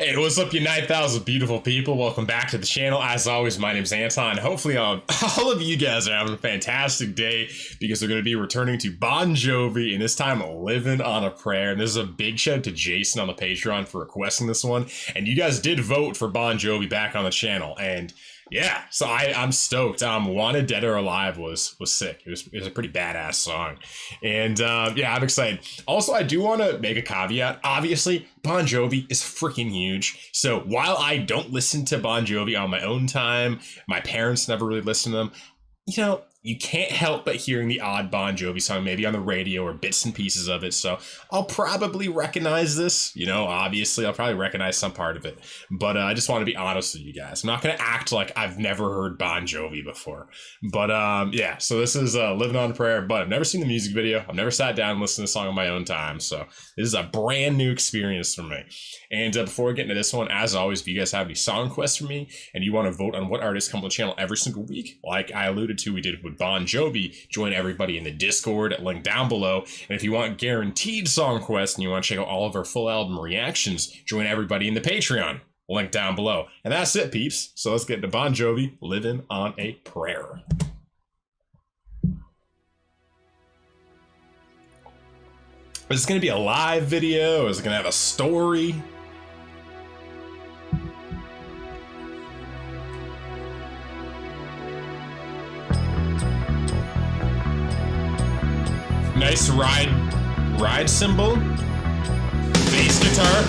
Hey, what's up, you 9,000 beautiful people? Welcome back to the channel. As always, my name's Anton. Hopefully, all of you guys are having a fantastic day because we're going to be returning to Bon Jovi, and this time Livin' on a Prayer. And this is a big shout out to Jason on the Patreon for requesting this one. And you guys did vote for Bon Jovi back on the channel. And yeah, so I'm stoked. Wanted Dead or Alive was sick. It was a pretty badass song. And yeah, I'm excited. Also, I do want to make a caveat. Obviously, Bon Jovi is freaking huge. So while I don't listen to Bon Jovi on my own time, my parents never really listen to them, you know, you can't help but hearing the odd Bon Jovi song, maybe on the radio or bits and pieces of it. So I'll probably recognize this, you know, obviously I'll probably recognize some part of it, but I just want to be honest with you guys. I'm not going to act like I've never heard Bon Jovi before, but yeah, so this is Living on a Prayer, but I've never seen the music video. I've never sat down and listened to the song on my own time. So this is a brand new experience for me. And before we get into this one, as always, if you guys have any song requests for me and you want to vote on what artists come on the channel every single week, like I alluded to, we did with Bon Jovi, join everybody in the Discord, link down below. And if you want guaranteed song requests and you want to check out all of our full album reactions, join everybody in the Patreon, link down below. And that's it, peeps. So let's get into Bon Jovi, Living on a Prayer. Is this going to be a live video? Is it going to have a story? Nice ride cymbal, bass guitar.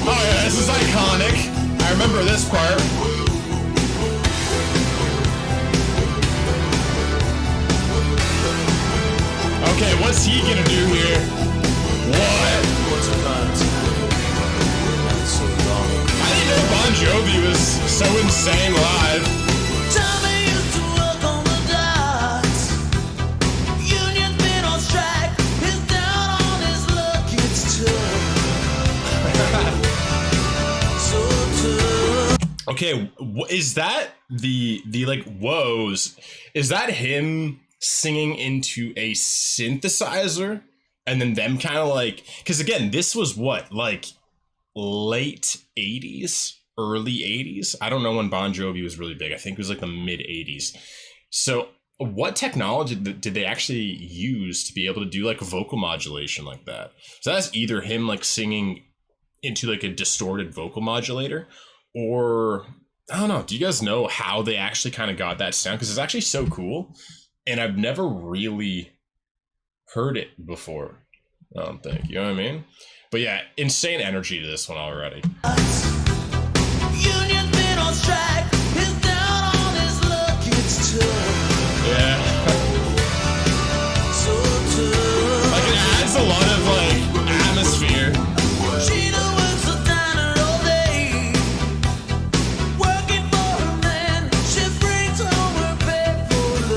Oh yeah, this is iconic. I remember this part. Okay, what's he gonna do here? What? I didn't know Bon Jovi was so insane live. Okay, is that the like woes? Is that him singing into a synthesizer and then them kind of like, because again, this was what, like late 80s, early 80s? I don't know when Bon Jovi was really big. I think it was like the mid 80s. So what technology did they actually use to be able to do like vocal modulation like that? So that's either him like singing into like a distorted vocal modulator, or I don't know. Do you guys know how they actually kind of got that sound? Because it's actually so cool, and I've never really heard it before. I don't think, you know what I mean? But yeah, insane energy to this one already. Yeah. Like it adds a lot of like atmosphere.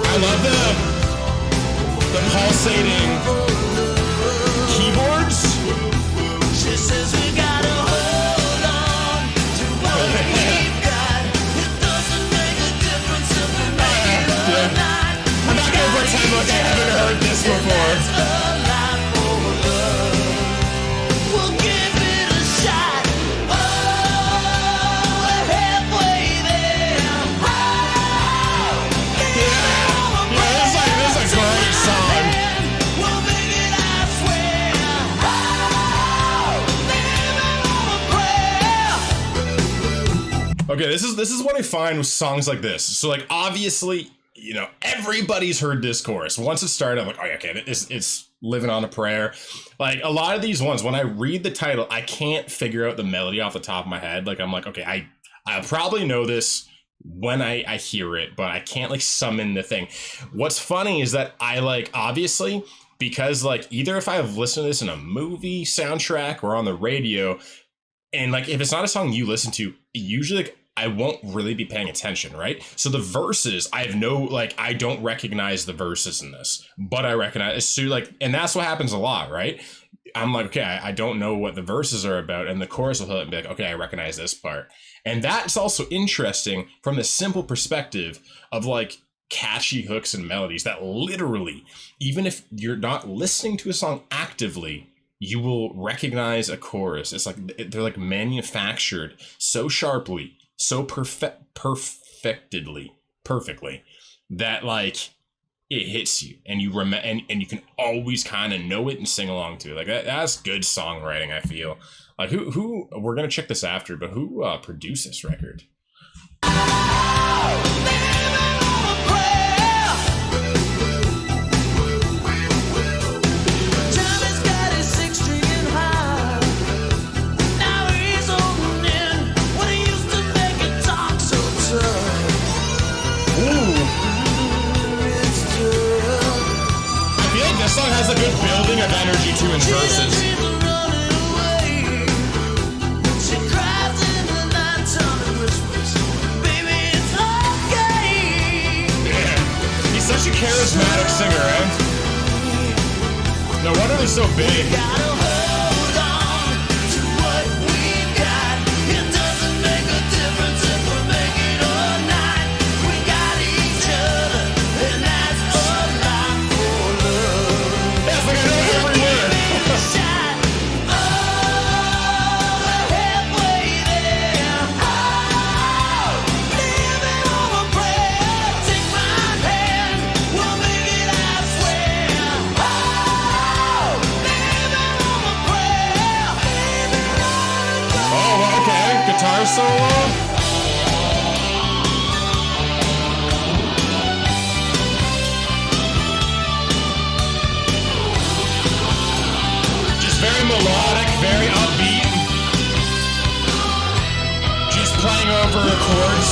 I love the pulsating keyboards. She says we gotta hold on to what we've got. It doesn't make a difference if we make it or not. I'm not gonna pretend like I haven't heard this before. We'll give it a shot. Oh, we're halfway there. Okay, this is what I find with songs like this. So like obviously, you know, everybody's heard this chorus. Once it started, I'm like, oh yeah, okay, it's Living on a Prayer. Like a lot of these ones, when I read the title, I can't figure out the melody off the top of my head. Like I'm like, okay, I probably know this when I hear it, but I can't like summon the thing. What's funny is that I like, obviously, because like either if I've listened to this in a movie soundtrack or on the radio, and like if it's not a song you listen to, usually like, I won't really be paying attention, right? So the verses, I have no, like, I don't recognize the verses in this, but I recognize, so like, and that's what happens a lot, right? I'm like, okay, I don't know what the verses are about, and the chorus will hit and be like, okay, I recognize this part. And that's also interesting from the simple perspective of like catchy hooks and melodies that literally, even if you're not listening to a song actively, you will recognize a chorus. It's like they're like manufactured so sharply, so perfectly that like it hits you, and you and you can always kind of know it and sing along to it. Like that's good songwriting, I feel. Like who we're gonna check this after, but who produced this record? This song has a good building of energy to its verses. Yeah. He's such a charismatic singer, eh? No wonder they're so big. Guitar solo. Just very melodic, very upbeat. Just playing over chords.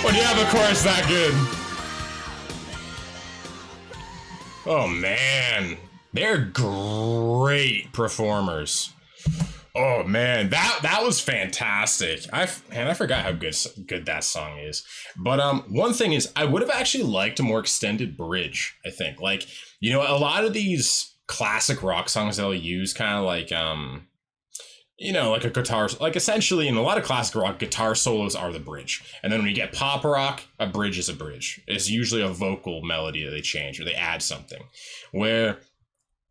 When you have a chorus that good. Oh man, they're great performers. Oh man, that was fantastic. I forgot how good that song is. But one thing is, I would have actually liked a more extended bridge. I think, like, you know, a lot of these classic rock songs they'll use kind of like you know, like a guitar, like essentially in a lot of classic rock, guitar solos are the bridge. And then when you get pop rock, a bridge is a bridge. It's usually a vocal melody that they change or they add something. Where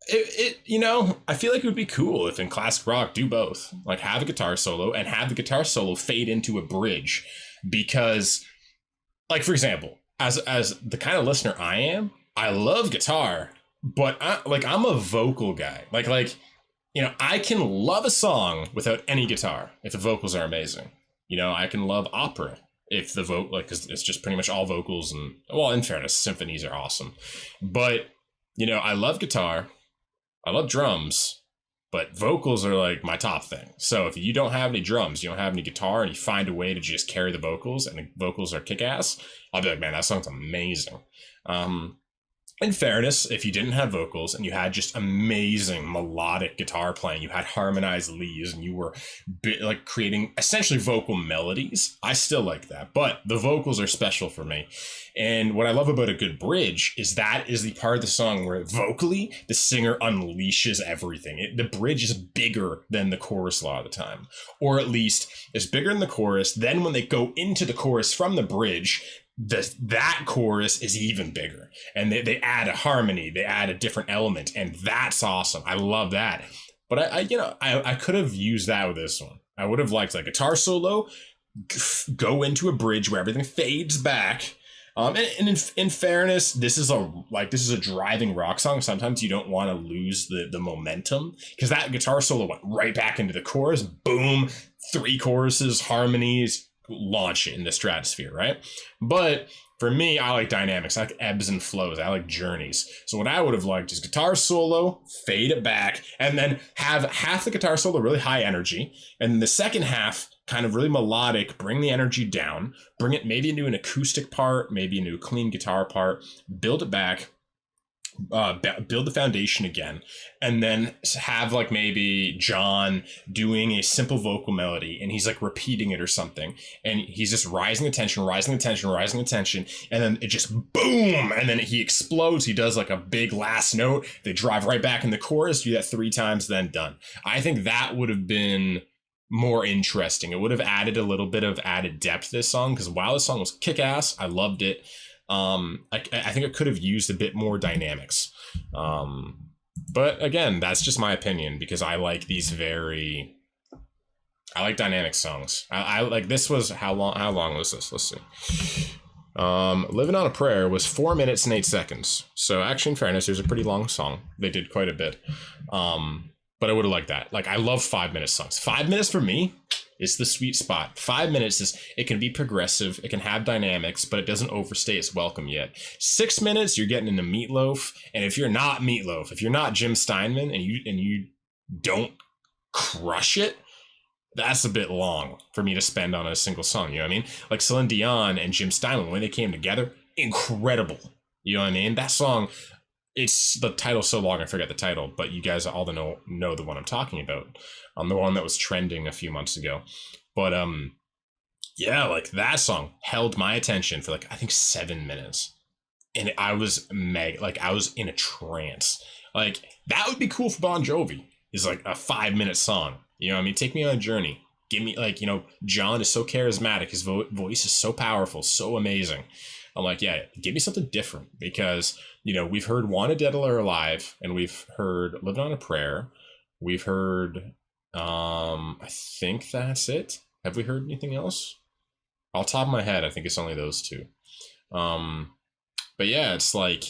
it you know, I feel like it would be cool if in classic rock do both. Like have a guitar solo and have the guitar solo fade into a bridge. Because, like, for example, as the kind of listener I am, I love guitar, but I'm a vocal guy. Like you know, I can love a song without any guitar if the vocals are amazing. You know, I can love opera if the because it's just pretty much all vocals, and, well, in fairness, symphonies are awesome. But, you know, I love guitar, I love drums, but vocals are like my top thing. So if you don't have any drums, you don't have any guitar, and you find a way to just carry the vocals, and the vocals are kick-ass, I'll be like, man, that song's amazing. In fairness, if you didn't have vocals and you had just amazing melodic guitar playing, you had harmonized leads, and you were like creating essentially vocal melodies, I still like that. But the vocals are special for me. And what I love about a good bridge is that is the part of the song where vocally the singer unleashes everything. The bridge is bigger than the chorus a lot of the time, or at least it's bigger than the chorus. Then when they go into the chorus from the bridge, that chorus is even bigger, and they add a harmony, they add a different element, and that's awesome. I love that. But I could have used that with this one. I would have liked like guitar solo, go into a bridge where everything fades back. And in fairness, this is a driving rock song. Sometimes you don't want to lose the momentum, because that guitar solo went right back into the chorus. Boom, 3 choruses, harmonies, launch it in the stratosphere, right? But For me, I like dynamics. I like ebbs and flows. I like journeys. So what I would have liked is guitar solo, fade it back, and then have half the guitar solo really high energy, and then the second half kind of really melodic, bring the energy down, bring it maybe into an acoustic part, maybe into a clean guitar part, build it back, build the foundation again, and then have like maybe John doing a simple vocal melody and he's like repeating it or something, and he's just rising the tension, rising the tension, rising the tension, and then it just boom, and then he explodes. He does like a big last note, they drive right back in the chorus, do that 3 times, then done. I think that would have been more interesting. It would have added a little bit of added depth to this song, because while this song was kick-ass, I loved it. I think it could have used a bit more dynamics. But again, that's just my opinion, because I like I like dynamic songs. I like, this was, how long was this? Let's see. Living on a Prayer was 4 minutes and 8 seconds. So actually, in fairness, it was a pretty long song. They did quite a bit. But I would have liked that. Like, I love 5-minute songs. 5 minutes for me is the sweet spot. 5 minutes is, it can be progressive, it can have dynamics, but it doesn't overstay its welcome yet. 6 minutes, you're getting into Meatloaf, and if you're not Meatloaf, if you're not Jim Steinman, and you don't crush it, that's a bit long for me to spend on a single song. You know what I mean? Like Celine Dion and Jim Steinman, when they came together, incredible. You know what I mean? That song, it's, the title's so long I forget the title, but you guys all know the one I'm talking about. The one that was trending a few months ago. But yeah, like that song held my attention for like, I think 7 minutes. And I was I was in a trance. Like, that would be cool for Bon Jovi, is like a 5-minute song. You know what I mean? Take me on a journey. Give me, like, you know, John is so charismatic. His voice is so powerful, so amazing. I'm like, yeah, give me something different, because, you know, we've heard Wanted Dead or Alive, and we've heard Living on a Prayer. We've heard, I think that's it. Have we heard anything else? Off the top of my head, I think it's only those 2. But yeah, it's like,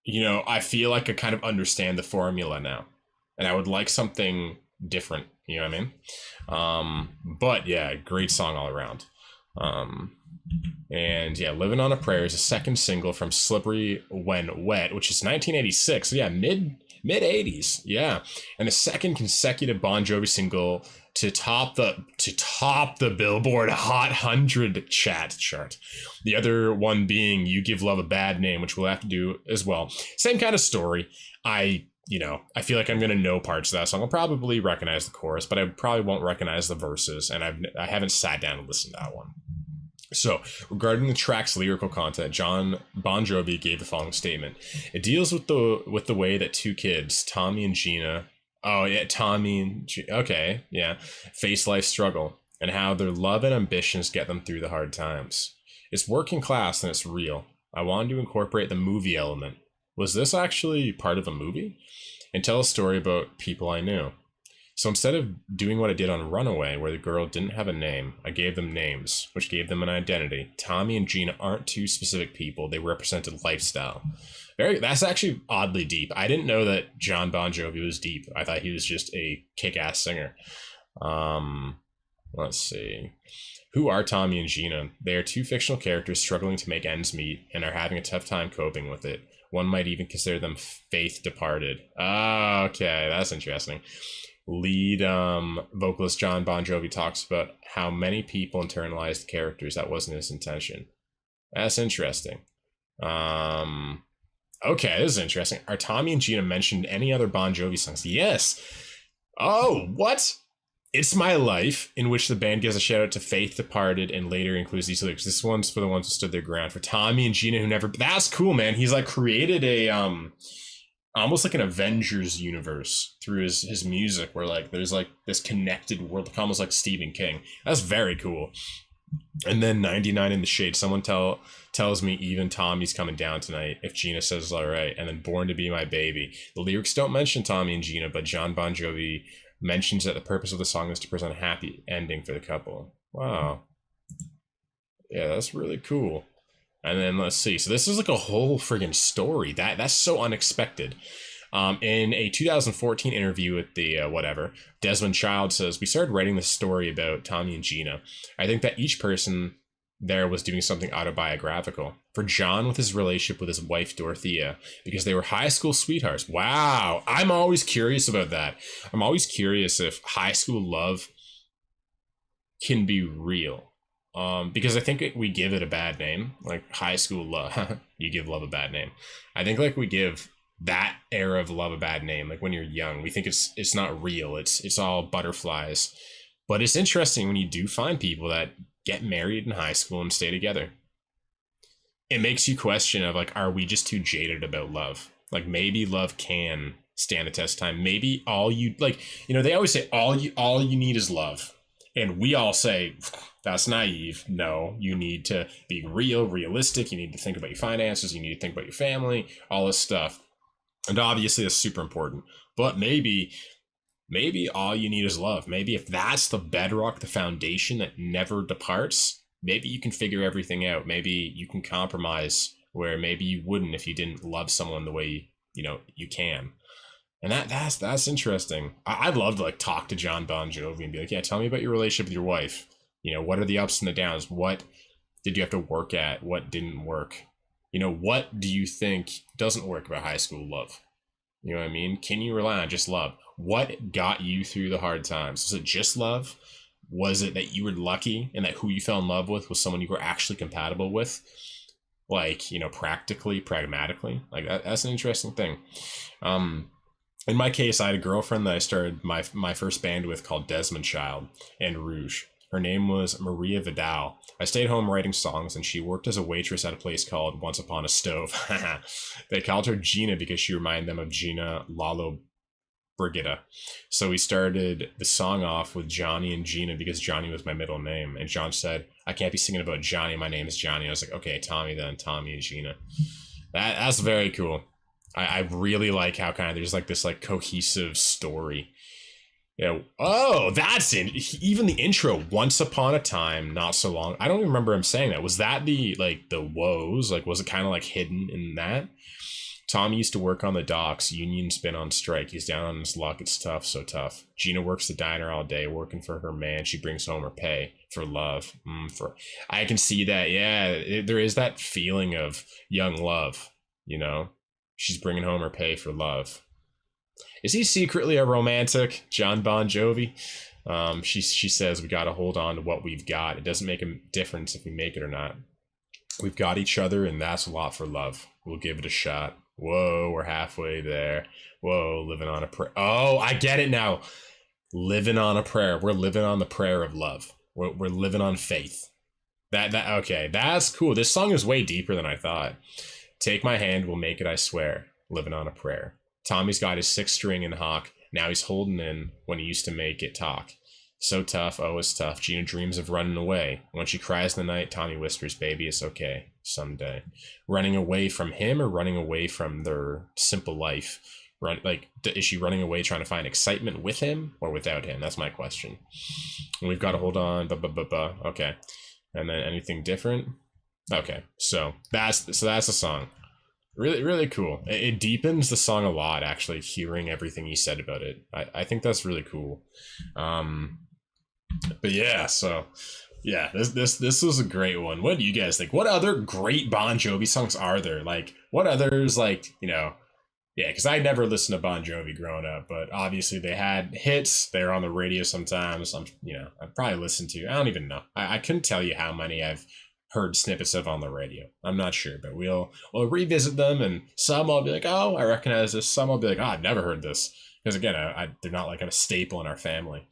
you know, I feel like I kind of understand the formula now, and I would like something different. You know what I mean? But yeah, great song all around. And yeah, Living on a Prayer is a second single from Slippery When Wet, which is 1986. So yeah, mid 80s. Yeah. And the second consecutive Bon Jovi single to top the Billboard Hot 100 chart. The other one being You Give Love a Bad Name, which we'll have to do as well. Same kind of story. I feel like I'm going to know parts of that song. I'll probably recognize the chorus, but I probably won't recognize the verses, and I haven't sat down and listened to that one. So, regarding the track's lyrical content, Bon Jovi gave the following statement. It deals with the way that 2 kids, Tommy and Gina, face life struggle, and how their love and ambitions get them through the hard times. It's working class and it's real. I wanted to incorporate the movie element. Was this actually part of a movie? And tell a story about people I knew. So instead of doing what I did on Runaway, where the girl didn't have a name, I gave them names, which gave them an identity. Tommy and Gina aren't 2 specific people. They represented lifestyle. That's actually oddly deep. I didn't know that John Bon Jovi was deep. I thought he was just a kick-ass singer. Let's see. Who are Tommy and Gina? They are 2 fictional characters struggling to make ends meet and are having a tough time coping with it. One might even consider them faith departed. Okay, that's interesting. Lead vocalist John Bon Jovi talks about how many people internalized characters that wasn't his intention. That's interesting. Okay, this is interesting. Are Tommy and Gina mentioned any other Bon Jovi songs? Yes. Oh, what? It's My Life, in which the band gives a shout out to Faith Departed and later includes these lyrics. This one's for the ones who stood their ground. For Tommy and Gina who never... That's cool, man. He's like created a almost like an Avengers universe through his music, where like there's like this connected world, like almost like Stephen King. That's very cool. And then 99 in the Shade. Someone tells me even Tommy's coming down tonight if Gina says all right. And then Born to Be My Baby. The lyrics don't mention Tommy and Gina, but John Bon Jovi mentions that the purpose of the song is to present a happy ending for the couple. Wow. Yeah, that's really cool. And then let's see. So this is like a whole friggin' story. That's so unexpected. In a 2014 interview with the Desmond Child says, we started writing this story about Tommy and Gina. I think that each person there was doing something autobiographical. For John, with his relationship with his wife Dorothea, because they were high school sweethearts. Wow, I'm always curious about that. I'm always curious if high school love can be real. Because I think we give it a bad name, like high school love. You give love a bad name. I think like we give that era of love a bad name. Like when you're young, we think it's not real. It's all butterflies. But it's interesting when you do find people that get married in high school and stay together. It makes you question of like, are we just too jaded about love? Like maybe love can stand the test of time. Maybe all you like, they always say all you need is love. And we all say, that's naive. No, you need to be realistic. You need to think about your finances. You need to think about your family, all this stuff. And obviously that's super important. But maybe all you need is love. Maybe if that's the bedrock, the foundation that never departs, maybe you can figure everything out. Maybe you can compromise where maybe you wouldn't if you didn't love someone the way, you can. And that's interesting. I'd love to like talk to John Bon Jovi and be like, yeah, tell me about your relationship with your wife. What are the ups and the downs? What did you have to work at? What didn't work? What do you think doesn't work about high school love? You know what I mean? Can you rely on just love? What got you through the hard times? Was it just love? Was it that you were lucky and that who you fell in love with was someone you were actually compatible with? Like, practically, pragmatically? Like that's an interesting thing. In my case, I had a girlfriend that I started my first band with called Desmond Child and Rouge. Her name was Maria Vidal. I stayed home writing songs, and she worked as a waitress at a place called Once Upon a Stove. They called her Gina because she reminded them of Gina Lalo Brigida. So we started the song off with Johnny and Gina because Johnny was my middle name. And John said, I can't be singing about Johnny. My name is Johnny. I was like, okay, Tommy then, Tommy and Gina. That's very cool. I really like how kind of there's like this like cohesive story. Oh, that's in even the intro. Once upon a time, not so long. I don't even remember him saying that. Was that the woes? Like, was it kind of like hidden in that? Tommy used to work on the docks. Union's been on strike. He's down on his luck. It's tough, so tough. Gina works the diner all day, working for her man. She brings home her pay for love. I can see that. Yeah, there is that feeling of young love. She's bringing home her pay for love. Is he secretly a romantic, John Bon Jovi? She says we got to hold on to what we've got. It doesn't make a difference if we make it or not. We've got each other, and that's a lot for love. We'll give it a shot. Whoa, we're halfway there. Whoa, living on a prayer. Oh, I get it now. Living on a prayer. We're living on the prayer of love. We're living on faith. Okay, that's cool. This song is way deeper than I thought. Take my hand, we'll make it, I swear. Living on a prayer. Tommy's got his 6th string in hock. Now he's holding in when he used to make it talk. So tough, oh, it's tough. Gina dreams of running away. When she cries in the night, Tommy whispers, baby, it's okay, someday. Running away from him or running away from their simple life? Is she running away trying to find excitement with him or without him? That's my question. And we've got to hold on, okay. And then anything different? Okay, so that's the song. Really, really cool. It deepens the song a lot, actually, hearing everything he said about it. I think that's really cool. But yeah, so yeah, this was a great one. What do you guys think? What other great Bon Jovi songs are there? Like, what others, yeah, because I never listened to Bon Jovi growing up, but obviously they had hits. They're on the radio sometimes. I've probably listened to. I don't even know. I couldn't tell you how many I've heard snippets of on the radio. I'm not sure, but we'll revisit them, and some I'll be like, oh, I recognize this. Some I'll be like, oh, I've never heard this, because again, they're not like a staple in our family.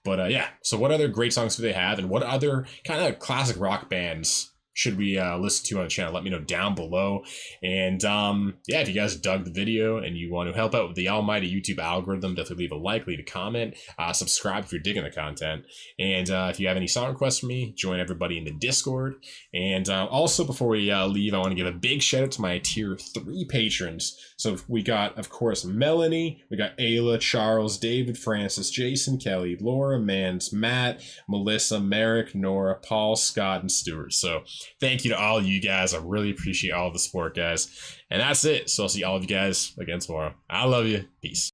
But yeah, so what other great songs do they have, and what other kind of classic rock bands should we listen to on the channel? Let me know down below. And yeah, if you guys dug the video and you want to help out with the almighty YouTube algorithm, definitely leave a like, leave a comment, subscribe if you're digging the content. And if you have any song requests for me, join everybody in the Discord. And also, before we leave, I want to give a big shout out to my tier 3 patrons. So we got, of course, Melanie, we got Ayla, Charles, David, Francis, Jason, Kelly, Laura, Mans, Matt, Melissa, Merrick, Nora, Paul, Scott, and Stuart. So thank you to all of you guys. I really appreciate all the support, guys. And that's it. So I'll see all of you guys again tomorrow. I love you. Peace.